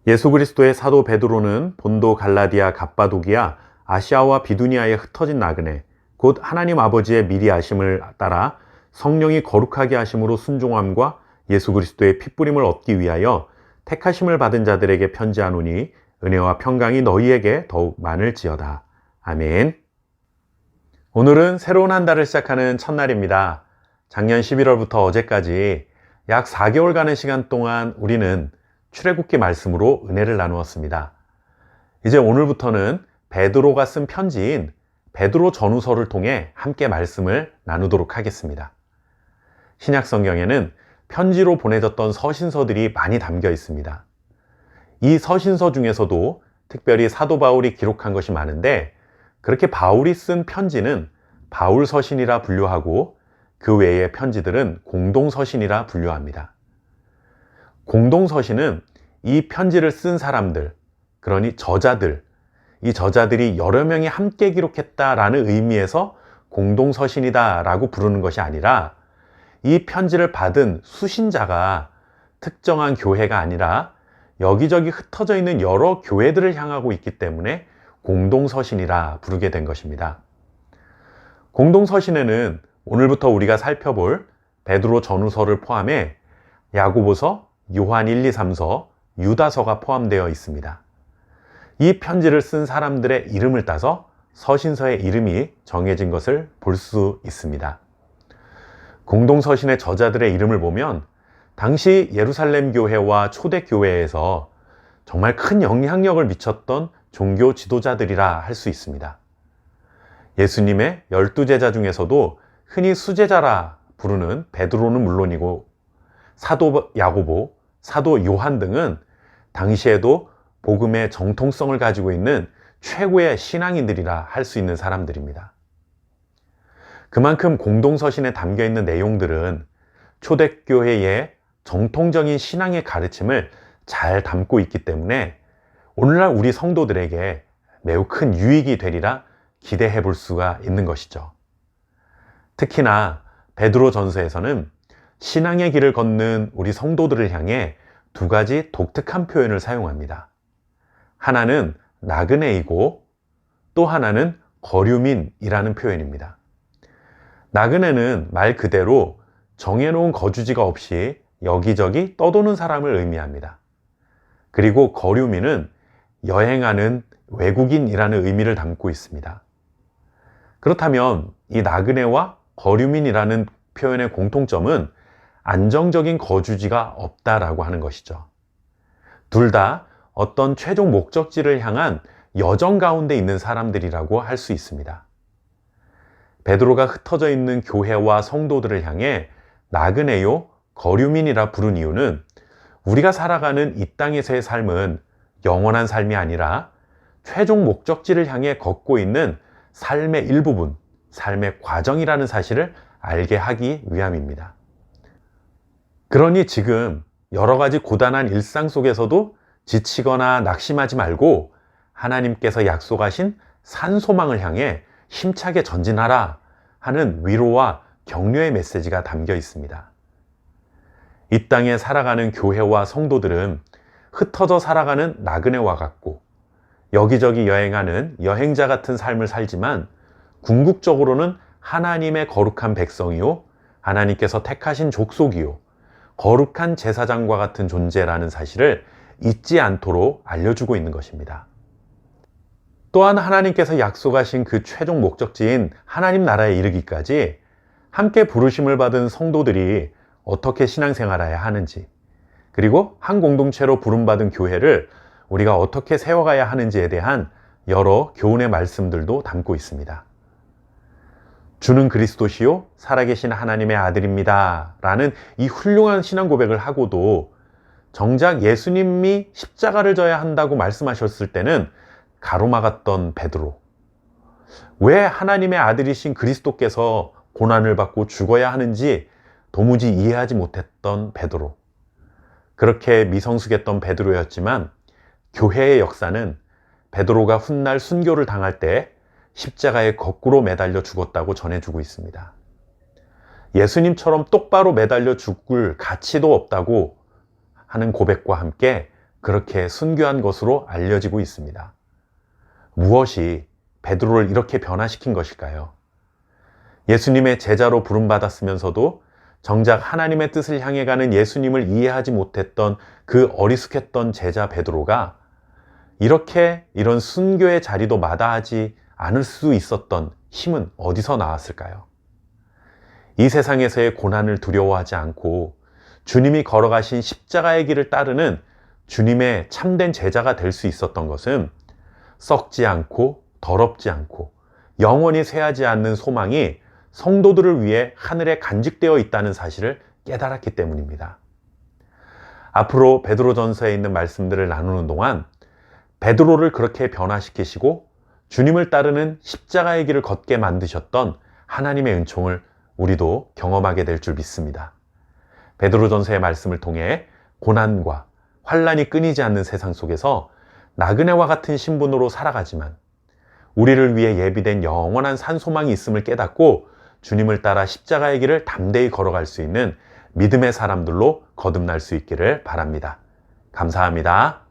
예수 그리스도의 사도 베드로는 본도, 갈라디아, 갑바도기아, 아시아와 비두니아에 흩어진 나그네, 곧 하나님 아버지의 미리 아심을 따라 성령이 거룩하게 하심으로 순종함과 예수 그리스도의 핏부림을 얻기 위하여 택하심을 받은 자들에게 편지하노니 은혜와 평강이 너희에게 더욱 많을지어다. 아멘. 오늘은 새로운 한 달을 시작하는 첫날입니다. 작년 11월부터 어제까지 약 4개월간의 시간 동안 우리는 출애굽기 말씀으로 은혜를 나누었습니다. 이제 오늘부터는 베드로가 쓴 편지인 베드로 전후서를 통해 함께 말씀을 나누도록 하겠습니다. 신약 성경에는 편지로 보내졌던 서신서들이 많이 담겨 있습니다. 이 서신서 중에서도 특별히 사도 바울이 기록한 것이 많은데, 그렇게 바울이 쓴 편지는 바울 서신이라 분류하고 그 외의 편지들은 공동서신이라 분류합니다. 공동서신은 이 편지를 쓴 사람들, 그러니 저자들, 이 저자들이 여러 명이 함께 기록했다라는 의미에서 공동서신이다 라고 부르는 것이 아니라, 이 편지를 받은 수신자가 특정한 교회가 아니라 여기저기 흩어져 있는 여러 교회들을 향하고 있기 때문에 공동서신이라 부르게 된 것입니다. 공동서신에는 오늘부터 우리가 살펴볼 베드로 전후서를 포함해 야고보서, 요한 1, 2, 3서, 유다서가 포함되어 있습니다. 이 편지를 쓴 사람들의 이름을 따서 서신서의 이름이 정해진 것을 볼 수 있습니다. 공동서신의 저자들의 이름을 보면 당시 예루살렘 교회와 초대교회에서 정말 큰 영향력을 미쳤던 종교 지도자들이라 할 수 있습니다. 예수님의 12제자 중에서도 흔히 수제자라 부르는 베드로는 물론이고 사도 야고보, 사도 요한 등은 당시에도 복음의 정통성을 가지고 있는 최고의 신앙인들이라 할 수 있는 사람들입니다. 그만큼 공동서신에 담겨 있는 내용들은 초대교회의 정통적인 신앙의 가르침을 잘 담고 있기 때문에 오늘날 우리 성도들에게 매우 큰 유익이 되리라 기대해 볼 수가 있는 것이죠. 특히나 베드로 전서에서는 신앙의 길을 걷는 우리 성도들을 향해 두 가지 독특한 표현을 사용합니다. 하나는 나그네이고 또 하나는 거류민이라는 표현입니다. 나그네는 말 그대로 정해놓은 거주지가 없이 여기저기 떠도는 사람을 의미합니다. 그리고 거류민은 여행하는 외국인이라는 의미를 담고 있습니다. 그렇다면 이 나그네와 거류민이라는 표현의 공통점은 안정적인 거주지가 없다라고 하는 것이죠. 둘 다 어떤 최종 목적지를 향한 여정 가운데 있는 사람들이라고 할 수 있습니다. 베드로가 흩어져 있는 교회와 성도들을 향해 나그네요, 거류민이라 부른 이유는 우리가 살아가는 이 땅에서의 삶은 영원한 삶이 아니라 최종 목적지를 향해 걷고 있는 삶의 일부분, 삶의 과정이라는 사실을 알게 하기 위함입니다. 그러니 지금 여러 가지 고단한 일상 속에서도 지치거나 낙심하지 말고 하나님께서 약속하신 산소망을 향해 힘차게 전진하라 하는 위로와 격려의 메시지가 담겨 있습니다. 이 땅에 살아가는 교회와 성도들은 흩어져 살아가는 나그네와 같고 여기저기 여행하는 여행자 같은 삶을 살지만 궁극적으로는 하나님의 거룩한 백성이요, 하나님께서 택하신 족속이요, 거룩한 제사장과 같은 존재라는 사실을 잊지 않도록 알려주고 있는 것입니다. 또한 하나님께서 약속하신 그 최종 목적지인 하나님 나라에 이르기까지 함께 부르심을 받은 성도들이 어떻게 신앙생활해야 하는지, 그리고 한 공동체로 부름받은 교회를 우리가 어떻게 세워가야 하는지에 대한 여러 교훈의 말씀들도 담고 있습니다. 주는 그리스도시요 살아계신 하나님의 아들입니다 라는 이 훌륭한 신앙 고백을 하고도 정작 예수님이 십자가를 져야 한다고 말씀하셨을 때는 가로막았던 베드로, 왜 하나님의 아들이신 그리스도께서 고난을 받고 죽어야 하는지 도무지 이해하지 못했던 베드로, 그렇게 미성숙했던 베드로였지만 교회의 역사는 베드로가 훗날 순교를 당할 때 십자가에 거꾸로 매달려 죽었다고 전해주고 있습니다. 예수님처럼 똑바로 매달려 죽을 가치도 없다고 하는 고백과 함께 그렇게 순교한 것으로 알려지고 있습니다. 무엇이 베드로를 이렇게 변화시킨 것일까요? 예수님의 제자로 부름받았으면서도 정작 하나님의 뜻을 향해 가는 예수님을 이해하지 못했던 그 어리숙했던 제자 베드로가 이렇게 이런 순교의 자리도 마다하지 않을 수 있었던 힘은 어디서 나왔을까요? 이 세상에서의 고난을 두려워하지 않고 주님이 걸어가신 십자가의 길을 따르는 주님의 참된 제자가 될 수 있었던 것은 썩지 않고 더럽지 않고 영원히 쇠하지 않는 소망이 성도들을 위해 하늘에 간직되어 있다는 사실을 깨달았기 때문입니다. 앞으로 베드로전서에 있는 말씀들을 나누는 동안 베드로를 그렇게 변화시키시고 주님을 따르는 십자가의 길을 걷게 만드셨던 하나님의 은총을 우리도 경험하게 될 줄 믿습니다. 베드로전서의 말씀을 통해 고난과 환난이 끊이지 않는 세상 속에서 나그네와 같은 신분으로 살아가지만 우리를 위해 예비된 영원한 산소망이 있음을 깨닫고 주님을 따라 십자가의 길을 담대히 걸어갈 수 있는 믿음의 사람들로 거듭날 수 있기를 바랍니다. 감사합니다.